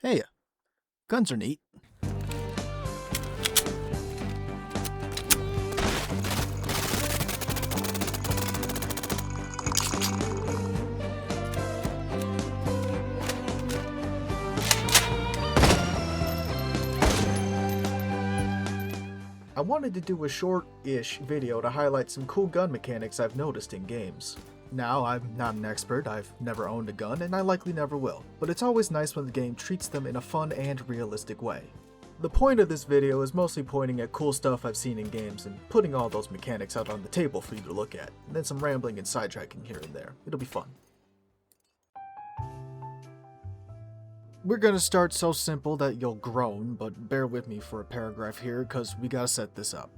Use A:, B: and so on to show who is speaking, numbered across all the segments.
A: Hey, guns are neat. I wanted to do a short-ish video to highlight some cool gun mechanics I've noticed in games. Now, I'm not an expert, I've never owned a gun, and I likely never will, but it's always nice when the game treats them in a fun and realistic way. The point of this video is mostly pointing at cool stuff I've seen in games and putting all those mechanics out on the table for you to look at, and then some rambling and sidetracking here and there. It'll be fun. We're gonna start so simple that you'll groan, but bear with me for a paragraph here, cause we gotta set this up.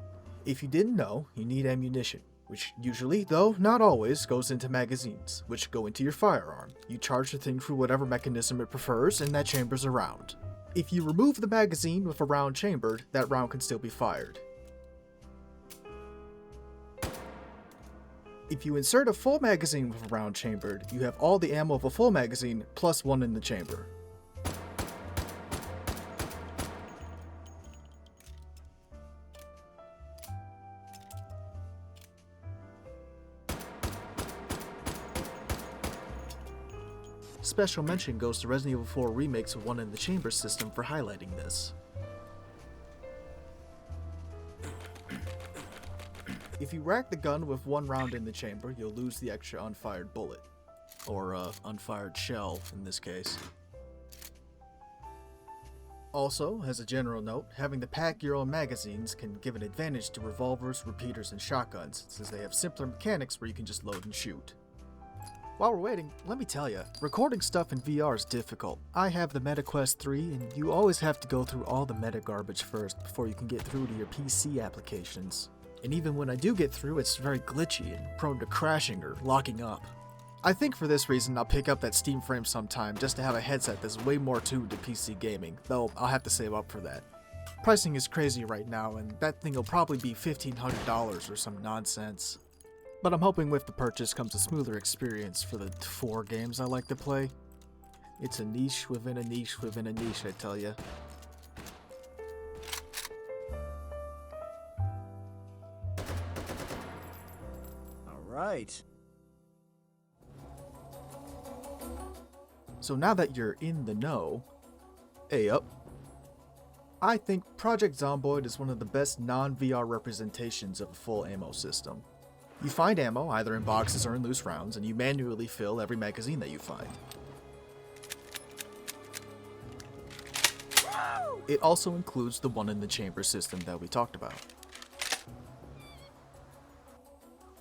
A: If you didn't know, you need ammunition, which usually, though not always, goes into magazines, which go into your firearm. You charge the thing through whatever mechanism it prefers, and that chamber's a round. If you remove the magazine with a round chambered, that round can still be fired. If you insert a full magazine with a round chambered, you have all the ammo of a full magazine, plus one in the chamber. Special mention goes to Resident Evil 4 Remake's one in the chamber system for highlighting this. If you rack the gun with one round in the chamber, you'll lose the extra unfired bullet. Or, unfired shell in this case. Also, as a general note, having to pack your own magazines can give an advantage to revolvers, repeaters, and shotguns, since they have simpler mechanics where you can just load and shoot. While we're waiting, let me tell you, recording stuff in VR is difficult. I have the MetaQuest 3, and you always have to go through all the meta garbage first before you can get through to your PC applications. And even when I do get through, it's very glitchy and prone to crashing or locking up. I think for this reason I'll pick up that Steam Frame sometime just to have a headset that's way more tuned to PC gaming, though I'll have to save up for that. Pricing is crazy right now, and that thing will probably be $1,500 or some nonsense. But I'm hoping with the purchase comes a smoother experience for the 4 games I like to play. It's a niche within a niche within a niche, I tell ya.
B: Alright.
A: So now that you're in the know, hey up. I think Project Zomboid is one of the best non-VR representations of a full ammo system. You find ammo either in boxes or in loose rounds, and you manually fill every magazine that you find. It also includes the one in the chamber system that we talked about.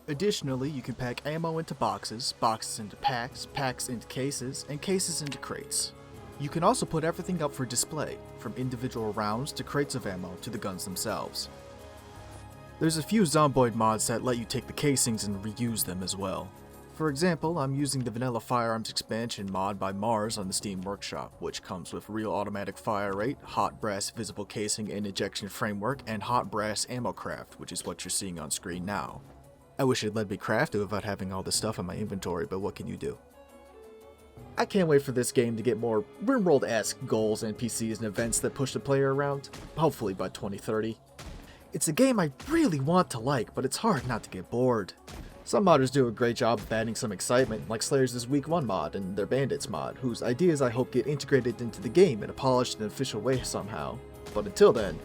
A: Additionally, you can pack ammo into boxes, boxes into packs, packs into cases, and cases into crates. You can also put everything up for display, from individual rounds to crates of ammo to the guns themselves. There's a few Zomboid mods that let you take the casings and reuse them as well. For example, I'm using the Vanilla Firearms expansion mod by Mars on the Steam Workshop, which comes with real automatic fire rate, hot brass visible casing and ejection framework, and hot brass ammo craft, which is what you're seeing on screen now. I wish it let me craft it without having all this stuff in my inventory, but what can you do? I can't wait for this game to get more Rimworld-esque goals, NPCs, and events that push the player around, hopefully by 2030. It's a game I really want to like, but it's hard not to get bored. Some modders do a great job of adding some excitement, like Slayers' Week 1 mod and their Bandits mod, whose ideas I hope get integrated into the game in a polished and official way somehow. But until then,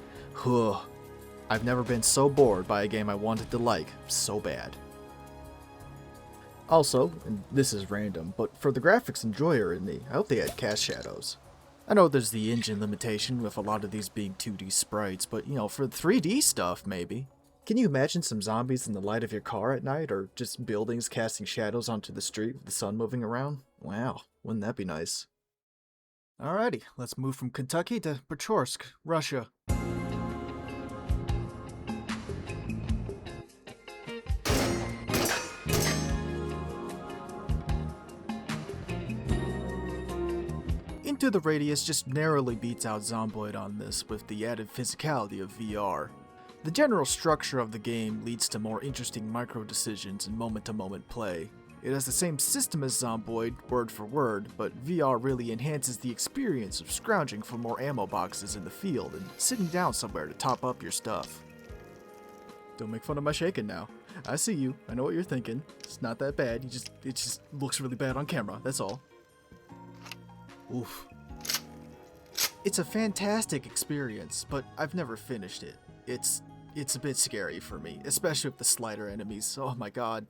A: I've never been so bored by a game I wanted to like so bad. Also, and this is random, but for the graphics enjoyer in me, I hope they add cast shadows. I know there's the engine limitation with a lot of these being 2D sprites, but you know, for 3D stuff maybe. Can you imagine some zombies in the light of your car at night, or just buildings casting shadows onto the street with the sun moving around? Wow, wouldn't that be nice? Alrighty, let's move from Kentucky to Pechorsk, Russia. Into the Radius just narrowly beats out Zomboid on this with the added physicality of VR. The general structure of the game leads to more interesting micro decisions and moment-to-moment play. It has the same system as Zomboid, word for word, but VR really enhances the experience of scrounging for more ammo boxes in the field and sitting down somewhere to top up your stuff. Don't make fun of my shaking now. I see you. I know what you're thinking. It's not that bad. It just looks really bad on camera. That's all. Oof. It's a fantastic experience, but I've never finished it. It's a bit scary for me, especially with the slider enemies. Oh my god.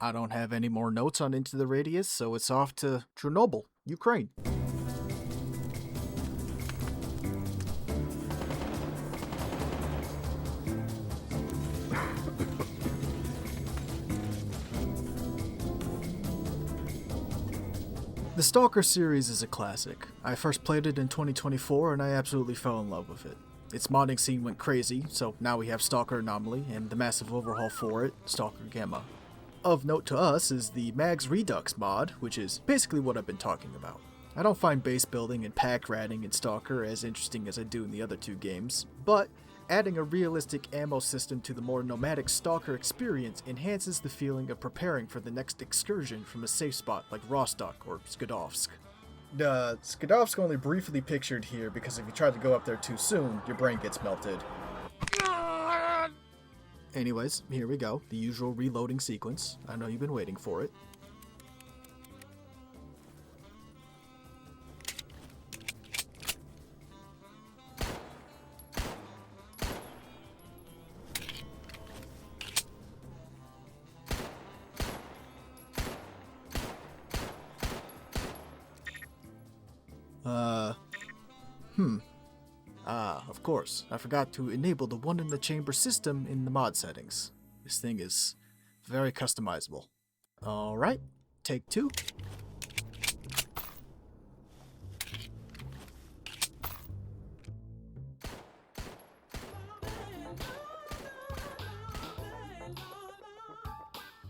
A: I don't have any more notes on Into the Radius, so it's off to Chernobyl, Ukraine. The Stalker series is a classic. I first played it in 2024 and I absolutely fell in love with it. Its modding scene went crazy, so now we have Stalker Anomaly and the massive overhaul for it, Stalker Gamma. Of note to us is the Mags Redux mod, which is basically what I've been talking about. I don't find base building and pack ratting in Stalker as interesting as I do in the other two games, but adding a realistic ammo system to the more nomadic Stalker experience enhances the feeling of preparing for the next excursion from a safe spot like Vostok or Skadovsk. Skadovsk only briefly pictured here because if you try to go up there too soon, your brain gets melted. Anyways, here we go, the usual reloading sequence. I know you've been waiting for it. Of course, I forgot to enable the one in the chamber system in the mod settings. This thing is very customizable. Alright, take two.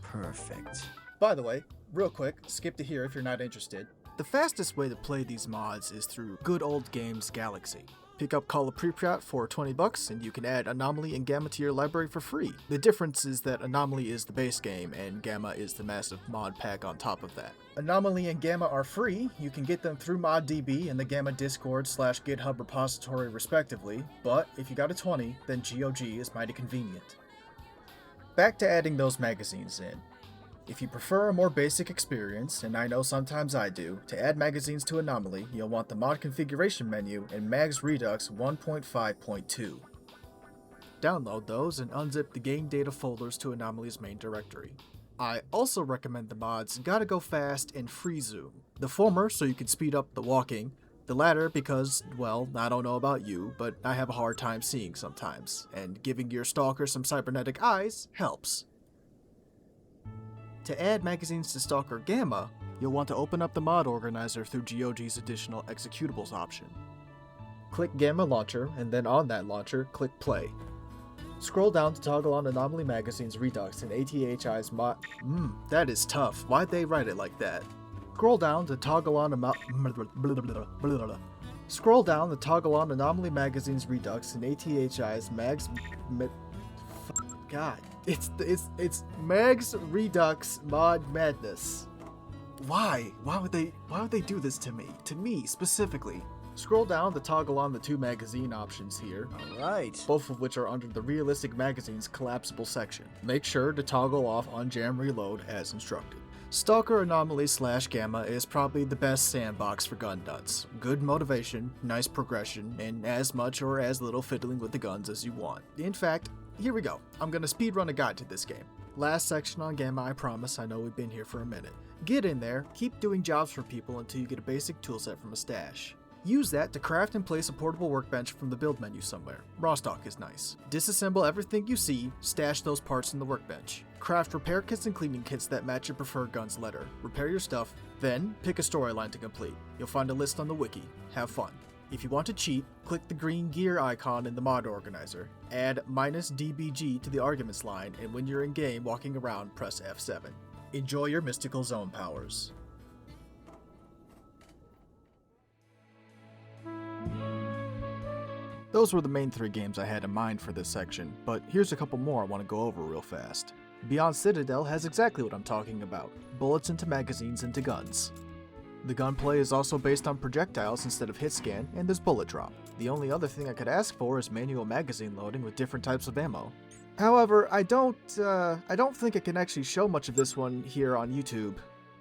B: Perfect.
A: By the way, real quick, skip to here if you're not interested. The fastest way to play these mods is through Good Old Games Galaxy. Pick up Call of Pripyat for $20 and you can add Anomaly and Gamma to your library for free. The difference is that Anomaly is the base game and Gamma is the massive mod pack on top of that. Anomaly and Gamma are free, you can get them through ModDB and the Gamma Discord / GitHub repository respectively, but if you got a 20, then GOG is mighty convenient. Back to adding those magazines in. If you prefer a more basic experience, and I know sometimes I do, to add magazines to Anomaly, you'll want the mod configuration menu in Mags Redux 1.5.2. Download those and unzip the game data folders to Anomaly's main directory. I also recommend the mods Gotta Go Fast and Free Zoom. The former so you can speed up the walking, the latter because, well, I don't know about you, but I have a hard time seeing sometimes, and giving your stalker some cybernetic eyes helps. To add magazines to Stalker Gamma, you'll want to open up the mod organizer through GOG's additional executables option. Click Gamma Launcher, and then on that launcher, click Play. Scroll down to toggle on Anomaly Magazine's Redux and ATHI's mod. That is tough. Why'd they write it like that? Scroll down to toggle on Scroll down to toggle on Anomaly Magazine's Redux and ATHI's Mags. God, it's Mags Redux Mod Madness. Why? Why would they do this to me? To me specifically. Scroll down to toggle on the two magazine options here.
B: Alright.
A: Both of which are under the Realistic Magazine's collapsible section. Make sure to toggle off Unjam Reload as instructed. Stalker Anomaly / Gamma is probably the best sandbox for gun nuts. Good motivation, nice progression, and as much or as little fiddling with the guns as you want. In fact, here we go. I'm gonna speedrun a guide to this game. Last section on Gamma, I promise. I know we've been here for a minute. Get in there, keep doing jobs for people until you get a basic toolset from a stash. Use that to craft and place a portable workbench from the build menu somewhere. Vostok is nice. Disassemble everything you see, stash those parts in the workbench. Craft repair kits and cleaning kits that match your preferred gun's letter. Repair your stuff, then pick a storyline to complete. You'll find a list on the wiki. Have fun. If you want to cheat, click the green gear icon in the mod organizer. Add -dbg to the arguments line, and when you're in game walking around, press F7. Enjoy your mystical zone powers. Those were the main three games I had in mind for this section, but here's a couple more I want to go over real fast. Beyond Citadel has exactly what I'm talking about, bullets into magazines into guns. The gunplay is also based on projectiles instead of hit scan, and there's bullet drop. The only other thing I could ask for is manual magazine loading with different types of ammo. However, I don't think I can actually show much of this one here on YouTube.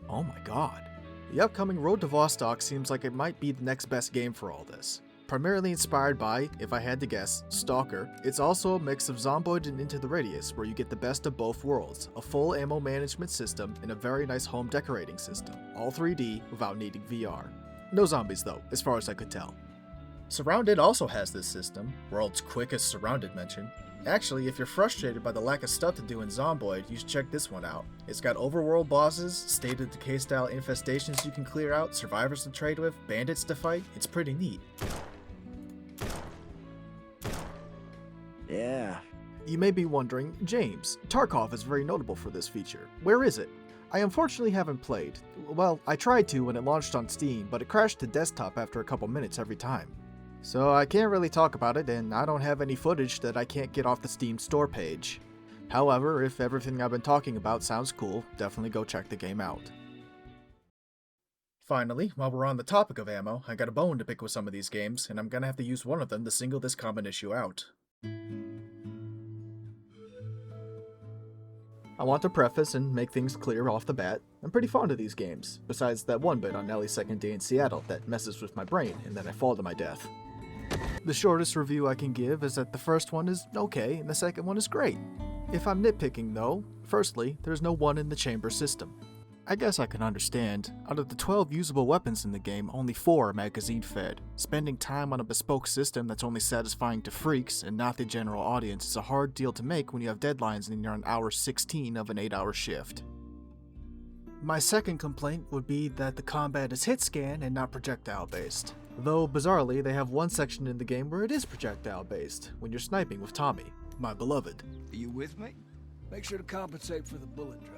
A: Oh my god. The upcoming Road to Vostok seems like it might be the next best game for all this. Primarily inspired by, if I had to guess, Stalker, it's also a mix of Zomboid and Into the Radius, where you get the best of both worlds, a full ammo management system and a very nice home decorating system, all 3D without needing VR. No zombies though, as far as I could tell. SurrounDead also has this system, world's quickest SurrounDead mention. Actually, if you're frustrated by the lack of stuff to do in Zomboid, you should check this one out. It's got overworld bosses, State of Decay style infestations you can clear out, survivors to trade with, bandits to fight. It's pretty neat.
B: Yeah.
A: You may be wondering, James, Tarkov is very notable for this feature. Where is it? I unfortunately haven't played. Well, I tried to when it launched on Steam, but it crashed to desktop after a couple minutes every time. So I can't really talk about it, and I don't have any footage that I can't get off the Steam store page. However, if everything I've been talking about sounds cool, definitely go check the game out. Finally, while we're on the topic of ammo, I got a bone to pick with some of these games, and I'm gonna have to use one of them to single this common issue out. I want to preface and make things clear off the bat, I'm pretty fond of these games, besides that one bit on Ellie's second day in Seattle that messes with my brain and then I fall to my death. The shortest review I can give is that the first one is okay and the second one is great. If I'm nitpicking though, firstly, there's no one in the chamber system. I guess I can understand. Out of the 12 usable weapons in the game, only 4 are magazine fed. Spending time on a bespoke system that's only satisfying to freaks and not the general audience is a hard deal to make when you have deadlines and you're on hour 16 of an 8-hour shift. My second complaint would be that the combat is hit scan and not projectile based. Though bizarrely, they have one section in the game where it is projectile based, when you're sniping with Tommy, my beloved.
C: Are you with me? Make sure to compensate for the bullet drop.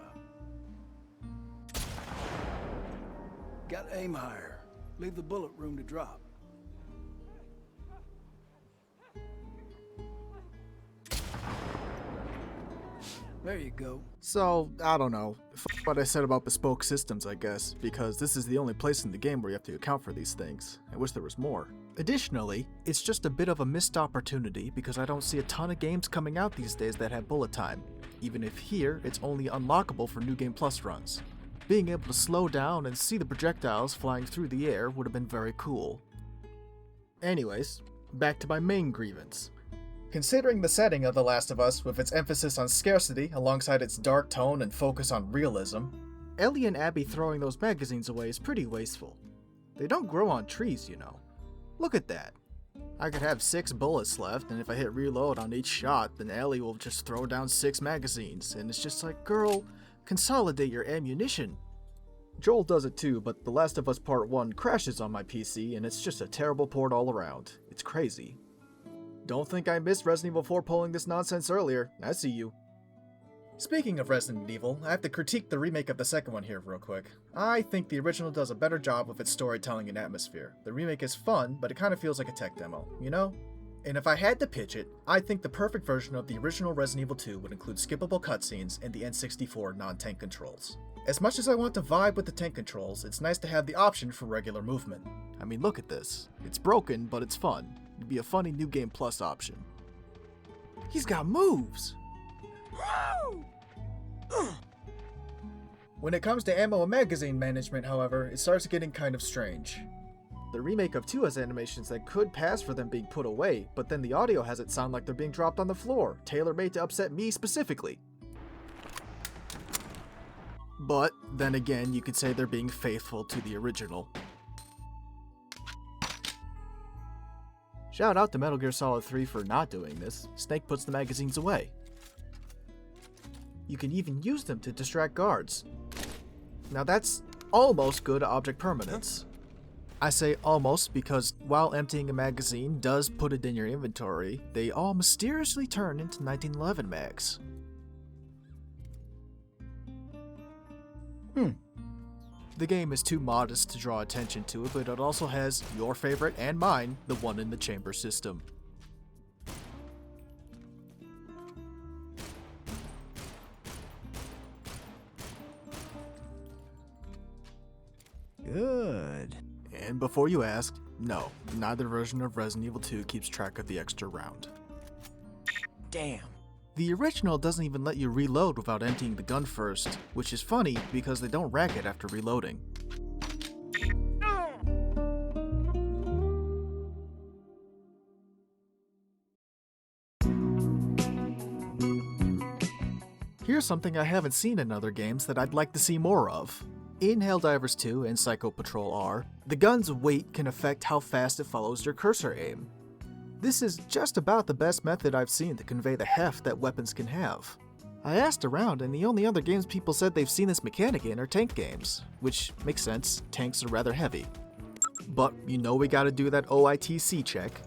C: Got aim higher. Leave the bullet room to drop. There you go.
A: So, I don't know. F what I said about bespoke systems, I guess, because this is the only place in the game where you have to account for these things. I wish there was more. Additionally, it's just a bit of a missed opportunity because I don't see a ton of games coming out these days that have bullet time, even if here it's only unlockable for New Game Plus runs. Being able to slow down and see the projectiles flying through the air would have been very cool. Anyways, back to my main grievance. Considering the setting of The Last of Us with its emphasis on scarcity alongside its dark tone and focus on realism, Ellie and Abby throwing those magazines away is pretty wasteful. They don't grow on trees, you know. Look at that. I could have 6 bullets left, and if I hit reload on each shot, then Ellie will just throw down 6 magazines, and it's just like, girl, consolidate your ammunition. Joel does it too, but The Last of Us Part 1 crashes on my PC, and it's just a terrible port all around. It's crazy. Don't think I missed Resident Evil 4 pulling this nonsense earlier. I see you. Speaking of Resident Evil, I have to critique the remake of the second one here real quick. I think the original does a better job with its storytelling and atmosphere. The remake is fun, but it kind of feels like a tech demo, you know? And if I had to pitch it, I think the perfect version of the original Resident Evil 2 would include skippable cutscenes and the N64 non-tank controls. As much as I want to vibe with the tank controls, it's nice to have the option for regular movement. I mean, look at this. It's broken, but it's fun. It'd be a funny New Game Plus option. He's got moves! When it comes to ammo and magazine management, however, it starts getting kind of strange. The remake of 2 has animations that could pass for them being put away, but then the audio has it sound like they're being dropped on the floor, tailor-made to upset me specifically. But, then again, you could say they're being faithful to the original. Shout out to Metal Gear Solid 3 for not doing this. Snake puts the magazines away. You can even use them to distract guards. Now that's almost good object permanence. I say almost because while emptying a magazine does put it in your inventory, they all mysteriously turn into 1911 mags. The game is too modest to draw attention to it, but it also has your favorite and mine, the one in the chamber system. And before you ask, no, neither version of Resident Evil 2 keeps track of the extra round.
B: Damn.
A: The original doesn't even let you reload without emptying the gun first, which is funny because they don't rack it after reloading. Here's something I haven't seen in other games that I'd like to see more of. In Helldivers 2 and Psycho Patrol R, the gun's weight can affect how fast it follows your cursor aim. This is just about the best method I've seen to convey the heft that weapons can have. I asked around and the only other games people said they've seen this mechanic in are tank games, which makes sense, tanks are rather heavy. But you know we gotta do that OITC check.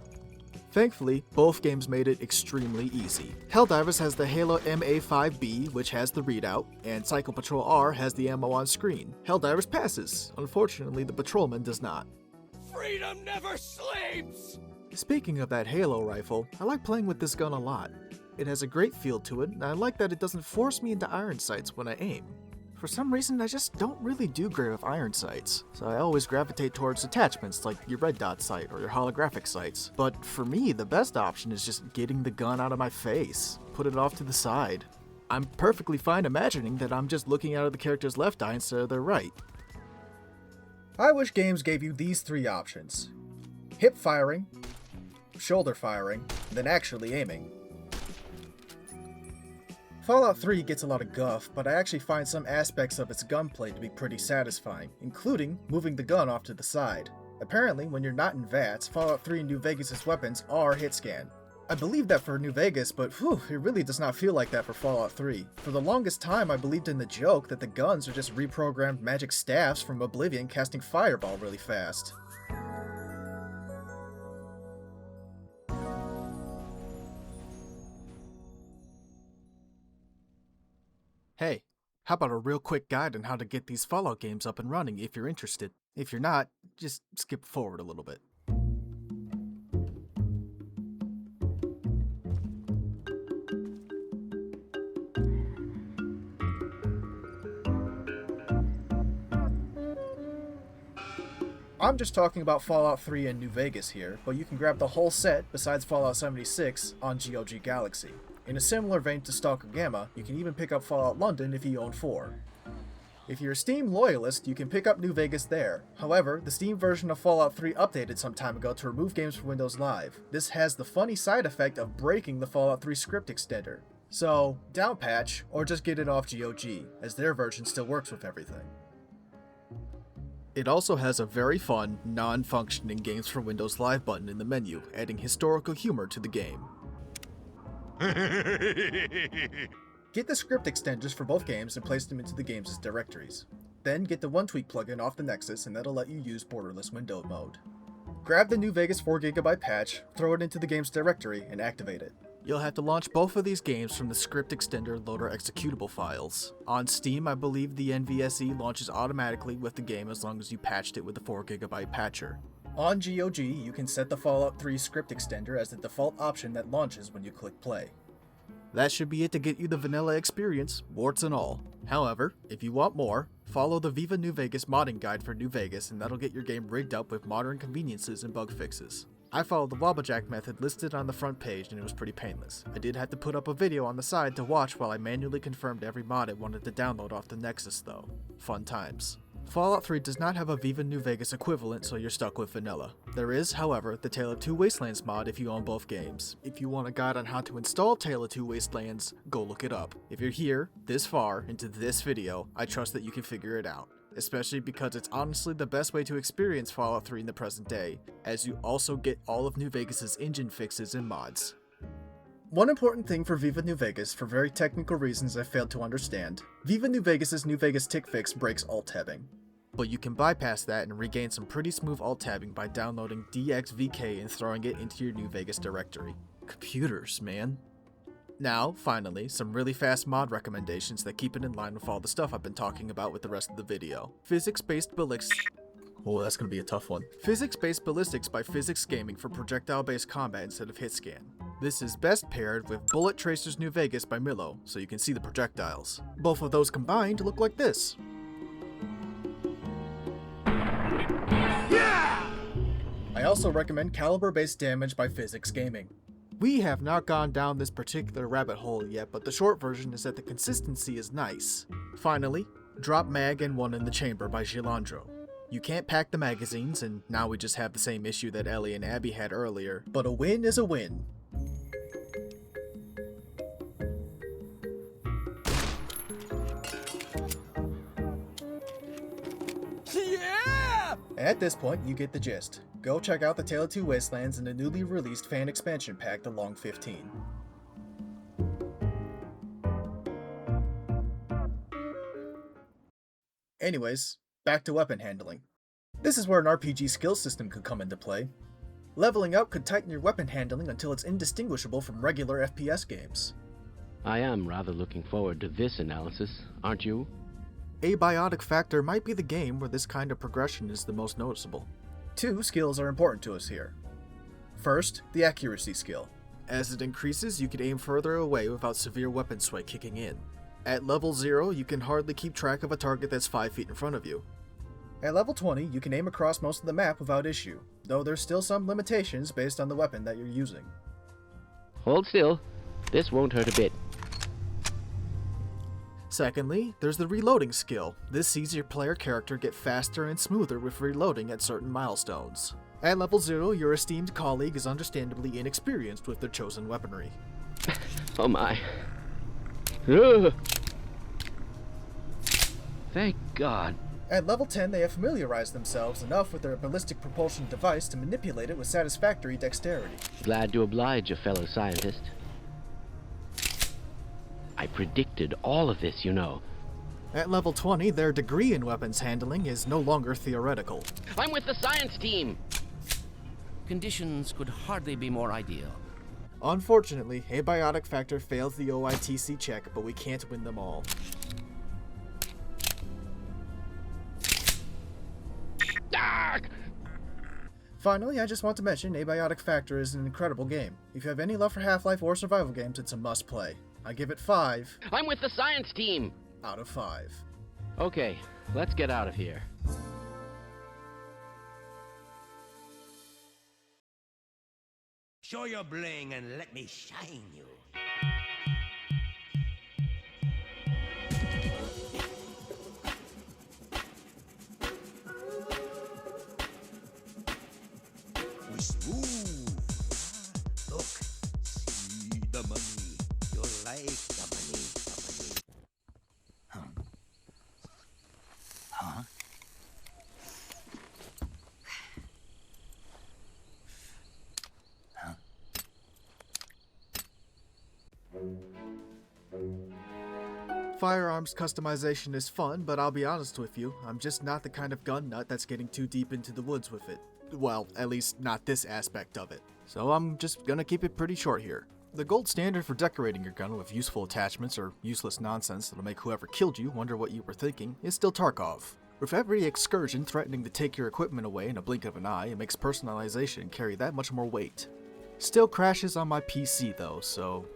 A: Thankfully, both games made it extremely easy. Helldivers has the Halo MA5B, which has the readout, and Psycho Patrol R has the ammo on screen. Helldivers passes. Unfortunately, the Patrolman does not.
C: Freedom never sleeps!
A: Speaking of that Halo rifle, I like playing with this gun a lot. It has a great feel to it, and I like that it doesn't force me into iron sights when I aim. For some reason, I just don't really do great with iron sights, so I always gravitate towards attachments like your red dot sight or your holographic sights. But for me, the best option is just getting the gun out of my face, put it off to the side. I'm perfectly fine imagining that I'm just looking out of the character's left eye instead of their right. I wish games gave you these three options: hip firing, shoulder firing, and then actually aiming. Fallout 3 gets a lot of guff, but I actually find some aspects of its gunplay to be pretty satisfying, including moving the gun off to the side. Apparently, when you're not in VATS, Fallout 3 and New Vegas' weapons are hit scan. I believe that for New Vegas, but whew, it really does not feel like that for Fallout 3. For the longest time, I believed in the joke that the guns are just reprogrammed magic staffs from Oblivion casting Fireball really fast. Hey, how about a real quick guide on how to get these Fallout games up and running if you're interested? If you're not, just skip forward a little bit. I'm just talking about Fallout 3 and New Vegas here, but you can grab the whole set besides Fallout 76 on GOG Galaxy. In a similar vein to Stalker Gamma, you can even pick up Fallout London if you own 4. If you're a Steam loyalist, you can pick up New Vegas there. However, the Steam version of Fallout 3 updated some time ago to remove games from Windows Live. This has the funny side effect of breaking the Fallout 3 script extender. So, downpatch, or just get it off GOG, as their version still works with everything. It also has a very fun, non-functioning Games for Windows Live button in the menu, adding historical humor to the game. Get the script extenders for both games and place them into the games' directories. Then get the OneTweak plugin off the Nexus and that'll let you use borderless window mode. Grab the New Vegas 4GB patch, throw it into the game's directory, and activate it. You'll have to launch both of these games from the script extender loader executable files. On Steam, I believe the NVSE launches automatically with the game as long as you patched it with the 4GB patcher. On GOG, you can set the Fallout 3 script extender as the default option that launches when you click play. That should be it to get you the vanilla experience, warts and all. However, if you want more, follow the Viva New Vegas modding guide for New Vegas and that'll get your game rigged up with modern conveniences and bug fixes. I followed the wobblejack method listed on the front page and it was pretty painless. I did have to put up a video on the side to watch while I manually confirmed every mod I wanted to download off the Nexus though. Fun times. Fallout 3 does not have a Viva New Vegas equivalent, so you're stuck with vanilla. There is, however, the Tale of Two Wastelands mod if you own both games. If you want a guide on how to install Tale of Two Wastelands, go look it up. If you're here, this far, into this video, I trust that you can figure it out. Especially because it's honestly the best way to experience Fallout 3 in the present day, as you also get all of New Vegas' engine fixes and mods. One important thing for Viva New Vegas, for very technical reasons I failed to understand, Viva New Vegas' New Vegas tick fix breaks alt-tabbing. But you can bypass that and regain some pretty smooth alt-tabbing by downloading DXVK and throwing it into your New Vegas directory. Computers, man. Now, finally, some really fast mod recommendations that keep it in line with all the stuff I've been talking about with the rest of the video. Physics-based ballistics. Oh, that's gonna be a tough one. Physics-based ballistics by Physics Gaming for projectile-based combat instead of hit scan. This is best paired with Bullet Tracers New Vegas by Milo, so you can see the projectiles. Both of those combined look like this.
C: Yeah!
A: I also recommend caliber-based damage by Physics Gaming. We have not gone down this particular rabbit hole yet, but the short version is that the consistency is nice. Finally, Drop Mag and One in the Chamber by Gilandro. You can't pack the magazines, and now we just have the same issue that Ellie and Abby had earlier, but a win is a win.
C: Yeah!
A: At this point, you get the gist. Go check out the Tale of Two Wastelands and the newly released fan expansion pack, The Long 15. Anyways, back to weapon handling. This is where an RPG skill system could come into play. Leveling up could tighten your weapon handling until it's indistinguishable from regular FPS games.
D: I am rather looking forward to this analysis, aren't you?
A: Abiotic Factor might be the game where this kind of progression is the most noticeable. Two skills are important to us here. First, the accuracy skill. As it increases, you can aim further away without severe weapon sway kicking in. At level 0, you can hardly keep track of a target that's 5 feet in front of you. At level 20, you can aim across most of the map without issue, though there's still some limitations based on the weapon that you're using.
D: Hold still. This won't hurt a bit.
A: Secondly, there's the reloading skill. This sees your player character get faster and smoother with reloading at certain milestones. At level 0, your esteemed colleague is understandably inexperienced with their chosen weaponry.
D: Oh my. Ugh. Thank God.
A: At level 10, they have familiarized themselves enough with their ballistic propulsion device to manipulate it with satisfactory dexterity.
D: Glad to oblige a fellow scientist. I predicted all of this, you know.
A: At level 20, their degree in weapons handling is no longer theoretical.
D: I'm with the science team!
B: Conditions could hardly be more ideal.
A: Unfortunately, Abiotic Factor fails the OITC check, but we can't win them all.
D: Arg!
A: Finally, I just want to mention Abiotic Factor is an incredible game. If you have any love for Half-Life or survival games, it's a must-play. I give it 5
D: I'm with the science team!
A: out of 5.
D: Okay, let's get out of here.
E: Show your bling and let me shine you. We smooth. Look, see the money. You'll like the money. Huh?
A: Firearms customization is fun, but I'll be honest with you, I'm just not the kind of gun nut that's getting too deep into the woods with it. Well, at least not this aspect of it. So I'm just gonna keep it pretty short here. The gold standard for decorating your gun with useful attachments or useless nonsense that'll make whoever killed you wonder what you were thinking is still Tarkov. With every excursion threatening to take your equipment away in a blink of an eye, it makes personalization carry that much more weight. Still crashes on my PC though, so,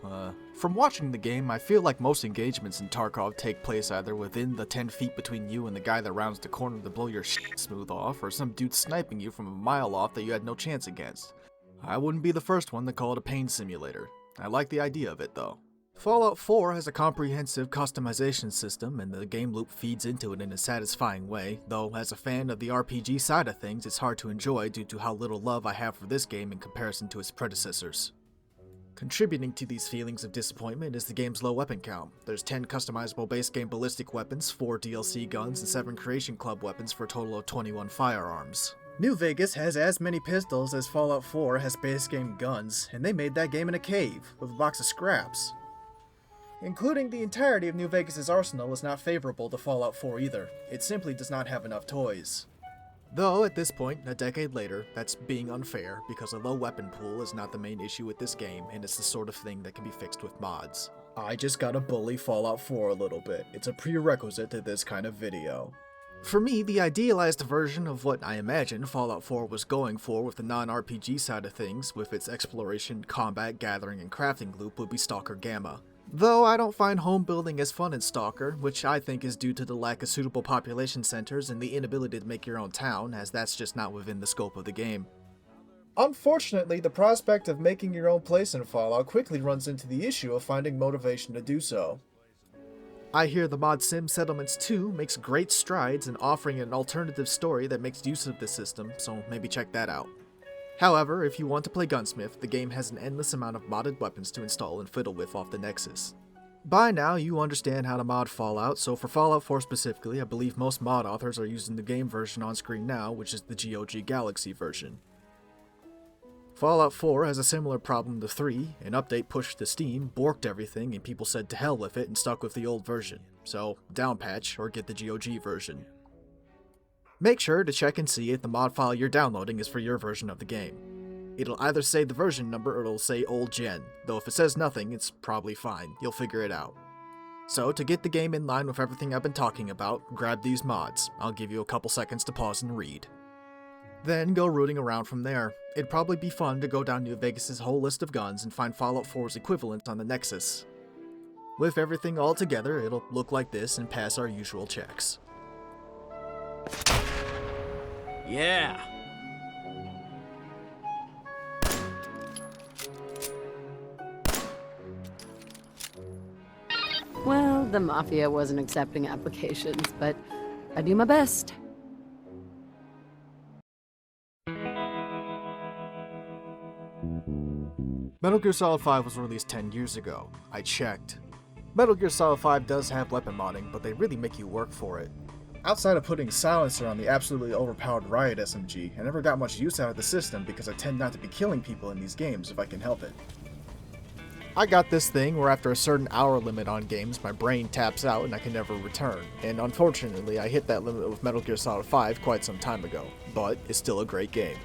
A: from watching the game, I feel like most engagements in Tarkov take place either within the 10 feet between you and the guy that rounds the corner to blow your shit smooth off, or some dude sniping you from a mile off that you had no chance against. I wouldn't be the first one to call it a pain simulator. I like the idea of it though. Fallout 4 has a comprehensive customization system, and the game loop feeds into it in a satisfying way, though as a fan of the RPG side of things, it's hard to enjoy due to how little love I have for this game in comparison to its predecessors. Contributing to these feelings of disappointment is the game's low weapon count. There's 10 customizable base game ballistic weapons, 4 DLC guns, and 7 Creation Club weapons for a total of 21 firearms. New Vegas has as many pistols as Fallout 4 has base game guns, and they made that game in a cave, with a box of scraps. Including the entirety of New Vegas' arsenal is not favorable to Fallout 4 either. It simply does not have enough toys. Though, at this point, a decade later, that's being unfair, because a low weapon pool is not the main issue with this game, and it's the sort of thing that can be fixed with mods. I just gotta bully Fallout 4 a little bit. It's a prerequisite to this kind of video. For me, the idealized version of what I imagine Fallout 4 was going for with the non-RPG side of things, with its exploration, combat, gathering, and crafting loop, would be Stalker Gamma. Though I don't find home building as fun in Stalker, which I think is due to the lack of suitable population centers and the inability to make your own town, as that's just not within the scope of the game. Unfortunately, the prospect of making your own place in Fallout quickly runs into the issue of finding motivation to do so. I hear the mod Sim Settlements 2 makes great strides in offering an alternative story that makes use of this system, so maybe check that out. However, if you want to play Gunsmith, the game has an endless amount of modded weapons to install and fiddle with off the Nexus. By now, you understand how to mod Fallout, so for Fallout 4 specifically, I believe most mod authors are using the game version on screen now, which is the GOG Galaxy version. Fallout 4 has a similar problem to 3, an update pushed to Steam, borked everything, and people said to hell with it and stuck with the old version. So, downpatch or get the GOG version. Make sure to check and see if the mod file you're downloading is for your version of the game. It'll either say the version number or it'll say old gen, though if it says nothing, it's probably fine, you'll figure it out. So, to get the game in line with everything I've been talking about, grab these mods. I'll give you a couple seconds to pause and read. Then go rooting around from there. It'd probably be fun to go down New Vegas' whole list of guns and find Fallout 4's equivalent on the Nexus. With everything all together, it'll look like this and pass our usual checks.
B: Yeah!
F: Well, the Mafia wasn't accepting applications, but I do my best.
A: Metal Gear Solid 5 was released 10 years ago. I checked. Metal Gear Solid 5 does have weapon modding, but they really make you work for it. Outside of putting silencer on the absolutely overpowered Riot SMG, I never got much use out of the system because I tend not to be killing people in these games if I can help it. I got this thing where after a certain hour limit on games, my brain taps out and I can never return, and unfortunately I hit that limit with Metal Gear Solid 5 quite some time ago, but it's still a great game.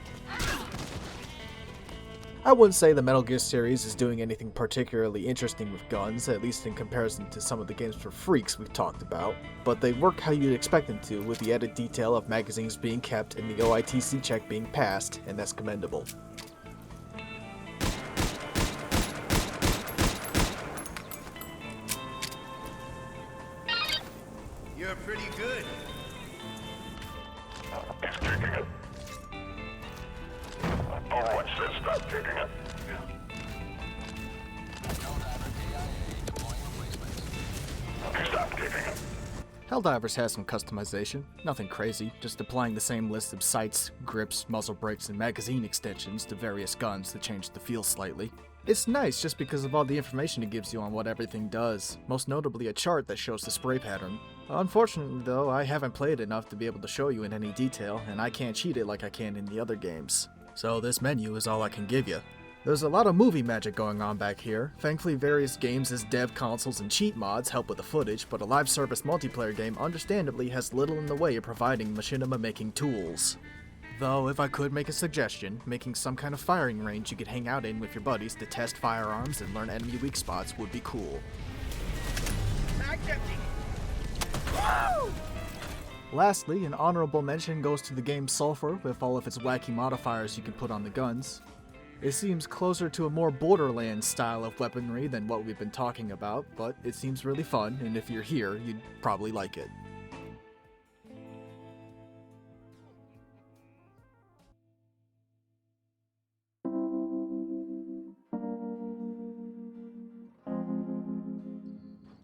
A: I wouldn't say the Metal Gear series is doing anything particularly interesting with guns, at least in comparison to some of the games for freaks we've talked about, but they work how you'd expect them to, with the added detail of magazines being kept and the OITC check being passed, and that's commendable.
E: You're pretty good.
G: He's kicking it. Everyone says stop kicking it. He stopped kicking it.
A: Helldivers has some customization, nothing crazy, just applying the same list of sights, grips, muzzle brakes, and magazine extensions to various guns to change the feel slightly. It's nice just because of all the information it gives you on what everything does, most notably a chart that shows the spray pattern. Unfortunately though, I haven't played enough to be able to show you in any detail, and I can't cheat it like I can in the other games. So this menu is all I can give you. There's a lot of movie magic going on back here. Thankfully various games as dev consoles and cheat mods help with the footage, but a live service multiplayer game understandably has little in the way of providing machinima making tools. Though if I could make a suggestion, making some kind of firing range you could hang out in with your buddies to test firearms and learn enemy weak spots would be cool. Lastly, an honorable mention goes to the game Sulfur with all of its wacky modifiers you can put on the guns. It seems closer to a more Borderlands style of weaponry than what we've been talking about, but it seems really fun, and if you're here, you'd probably like it.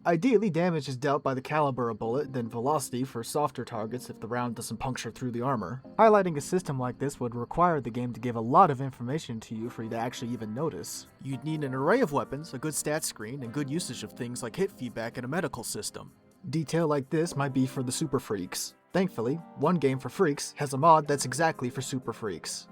A: Ideally, damage is dealt by the caliber of bullet, then velocity for softer targets if the round doesn't puncture through the armor. Highlighting a system like this would require the game to give a lot of information to you for you to actually even notice. You'd need an array of weapons, a good stat screen, and good usage of things like hit feedback and a medical system. Detail like this might be for the super freaks. Thankfully, One Game for Freaks has a mod that's exactly for super freaks.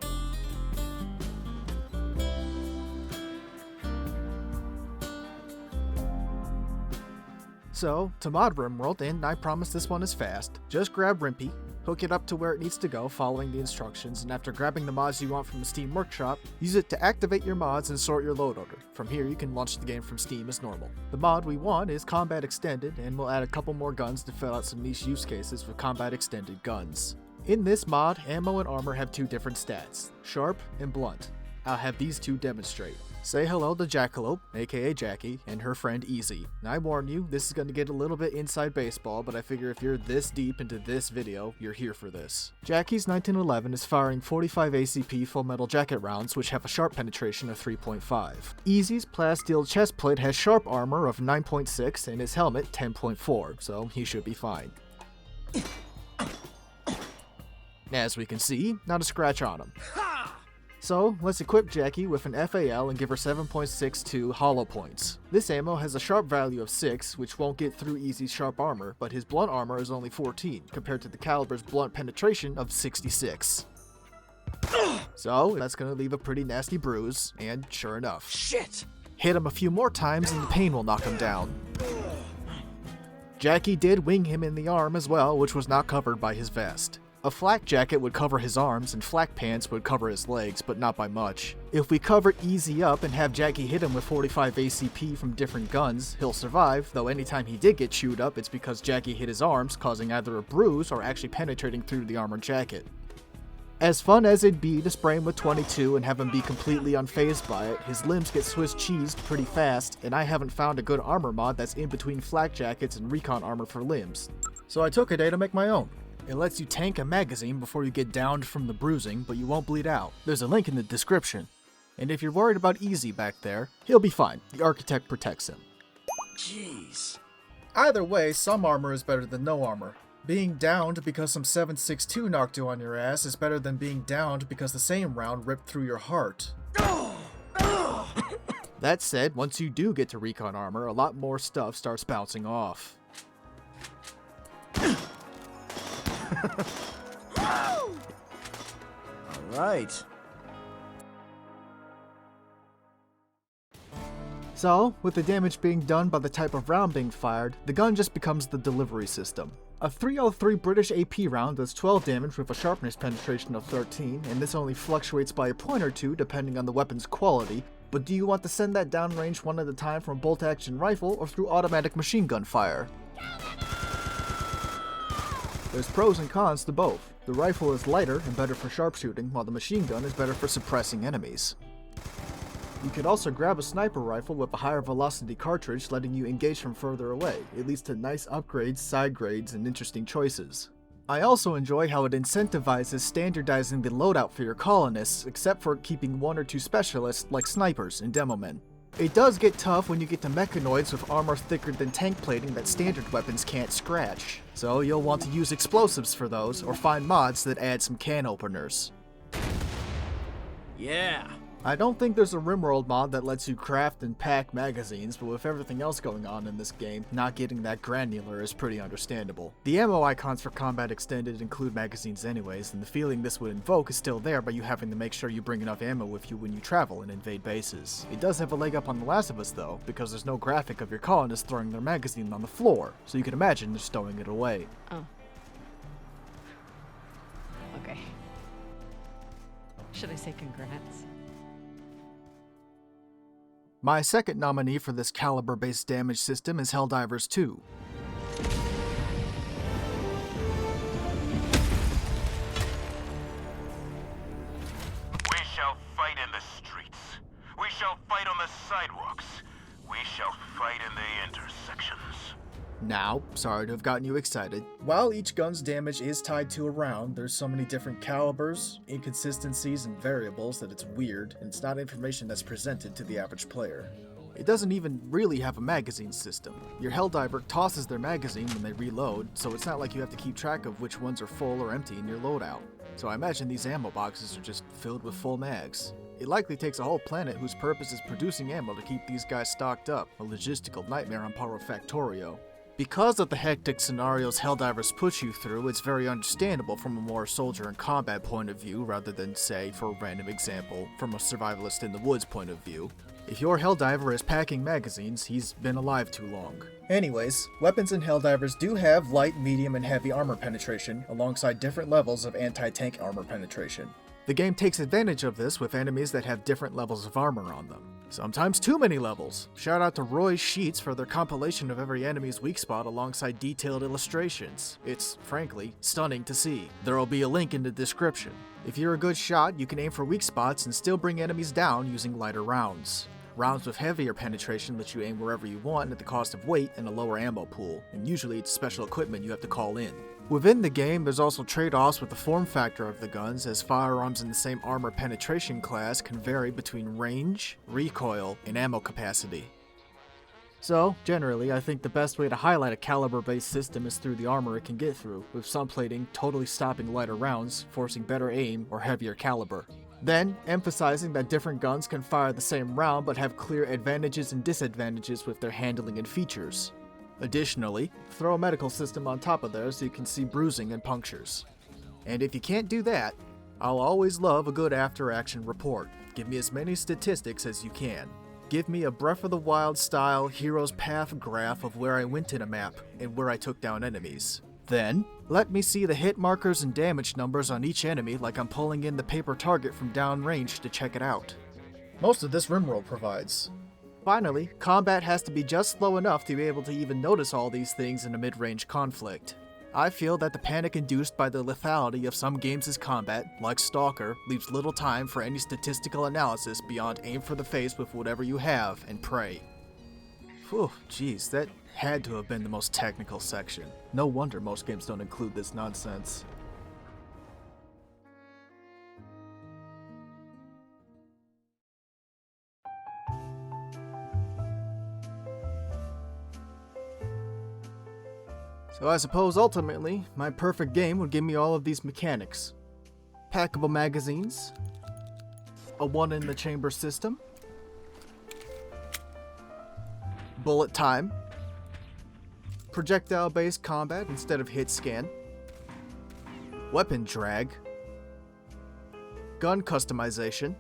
A: So, to mod Rimworld, and I promise this one is fast, just grab Rimpy, hook it up to where it needs to go following the instructions, and after grabbing the mods you want from the Steam Workshop, use it to activate your mods and sort your load order. From here you can launch the game from Steam as normal. The mod we want is Combat Extended, and we'll add a couple more guns to fill out some niche use cases with Combat Extended guns. In this mod, ammo and armor have two different stats, sharp and blunt. I'll have these two demonstrate. Say hello to Jackalope, aka Jackie, and her friend Easy. And I warn you, this is going to get a little bit inside baseball, but I figure if you're this deep into this video, you're here for this. Jackie's 1911 is firing 45 ACP full metal jacket rounds, which have a sharp penetration of 3.5. Easy's plasteel chestplate has sharp armor of 9.6 and his helmet 10.4, so he should be fine. As we can see, not a scratch on him. So, let's equip Jackie with an FAL and give her 7.62 hollow points. This ammo has a sharp value of 6, which won't get through Easy's sharp armor, but his blunt armor is only 14, compared to the caliber's blunt penetration of 66. So, that's gonna leave a pretty nasty bruise, and sure enough. Shit! Hit him a few more times and the pain will knock him down. Jackie did wing him in the arm as well, which was not covered by his vest. A flak jacket would cover his arms and flak pants would cover his legs, but not by much. If we cover Easy up and have Jackie hit him with 45 ACP from different guns, he'll survive, though anytime he did get chewed up, it's because Jackie hit his arms, causing either a bruise or actually penetrating through the armored jacket. As fun as it'd be to spray him with 22 and have him be completely unfazed by it, his limbs get Swiss cheesed pretty fast, and I haven't found a good armor mod that's in between flak jackets and recon armor for limbs. So I took a day to make my own. It lets you tank a magazine before you get downed from the bruising, but you won't bleed out. There's a link in the description. And if you're worried about Easy back there, he'll be fine. The architect protects him. Jeez. Either way, some armor is better than no armor. Being downed because some 7.62 knocked you on your ass is better than being downed because the same round ripped through your heart. That said, once you do get to recon armor, a lot more stuff starts bouncing off.
C: Alright.
A: So, with the damage being done by the type of round being fired, the gun just becomes the delivery system. A 303 British AP round does 12 damage with a sharpness penetration of 13, and this only fluctuates by a point or two depending on the weapon's quality, but do you want to send that downrange one at a time from a bolt-action rifle or through automatic machine gun fire? There's pros and cons to both. The rifle is lighter and better for sharpshooting, while the machine gun is better for suppressing enemies. You could also grab a sniper rifle with a higher velocity cartridge letting you engage from further away. It leads to nice upgrades, side grades, and interesting choices. I also enjoy how it incentivizes standardizing the loadout for your colonists, except for keeping one or two specialists like snipers and demomen. It does get tough when you get to mechanoids with armor thicker than tank plating that standard weapons can't scratch, so you'll want to use explosives for those, or find mods that add some can openers. Yeah! I don't think there's a Rimworld mod that lets you craft and pack magazines, but with everything else going on in this game, not getting that granular is pretty understandable. The ammo icons for Combat Extended include magazines anyways, and the feeling this would invoke is still there by you having to make sure you bring enough ammo with you when you travel and invade bases. It does have a leg up on The Last of Us though, because there's no graphic of your colonists throwing their magazine on the floor, so you can imagine they're stowing it away.
F: Oh. Okay. Should I say congrats?
A: My second nominee for this caliber-based damage system is Helldivers 2.
G: We shall fight in the streets. We shall fight on the sidewalks. We shall fight in the intersections.
A: Now, sorry to have gotten you excited. While each gun's damage is tied to a round, there's so many different calibers, inconsistencies, and variables that it's weird, and it's not information that's presented to the average player. It doesn't even really have a magazine system. Your Helldiver tosses their magazine when they reload, so it's not like you have to keep track of which ones are full or empty in your loadout. So I imagine these ammo boxes are just filled with full mags. It likely takes a whole planet whose purpose is producing ammo to keep these guys stocked up, a logistical nightmare on Power Factorio. Because of the hectic scenarios Helldivers push you through, it's very understandable from a more soldier and combat point of view rather than, say, for a random example, from a survivalist in the woods point of view. If your Helldiver is packing magazines, he's been alive too long. Anyways, weapons in Helldivers do have light, medium, and heavy armor penetration, alongside different levels of anti-tank armor penetration. The game takes advantage of this with enemies that have different levels of armor on them. Sometimes too many levels. Shout out to Roy's Sheets for their compilation of every enemy's weak spot alongside detailed illustrations. It's, frankly, stunning to see. There'll be a link in the description. If you're a good shot, you can aim for weak spots and still bring enemies down using lighter rounds. Rounds with heavier penetration let you aim wherever you want at the cost of weight and a lower ammo pool, and usually it's special equipment you have to call in. Within the game, there's also trade-offs with the form factor of the guns, as firearms in the same armor penetration class can vary between range, recoil, and ammo capacity. So, generally, I think the best way to highlight a caliber-based system is through the armor it can get through, with some plating totally stopping lighter rounds, forcing better aim or heavier caliber. Then, emphasizing that different guns can fire the same round but have clear advantages and disadvantages with their handling and features. Additionally, throw a medical system on top of there so you can see bruising and punctures. And if you can't do that, I'll always love a good after-action report. Give me as many statistics as you can. Give me a Breath of the Wild style hero's path graph of where I went in a map and where I took down enemies. Then, let me see the hit markers and damage numbers on each enemy like I'm pulling in the paper target from downrange to check it out. Most of this Rimworld provides. Finally, combat has to be just slow enough to be able to even notice all these things in a mid-range conflict. I feel that the panic induced by the lethality of some games' combat, like Stalker, leaves little time for any statistical analysis beyond aim for the face with whatever you have and pray. Whew, jeez, that had to have been the most technical section. No wonder most games don't include this nonsense. So I suppose ultimately, my perfect game would give me all of these mechanics. Packable magazines, a one-in-the-chamber system, bullet time, projectile-based combat instead of hit scan, weapon drag, gun customization,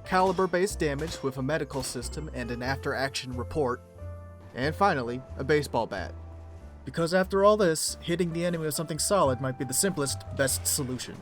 A: caliber-based damage with a medical system and an after-action report, and finally, a baseball bat. Because after all this, hitting the enemy with something solid might be the simplest, best solution.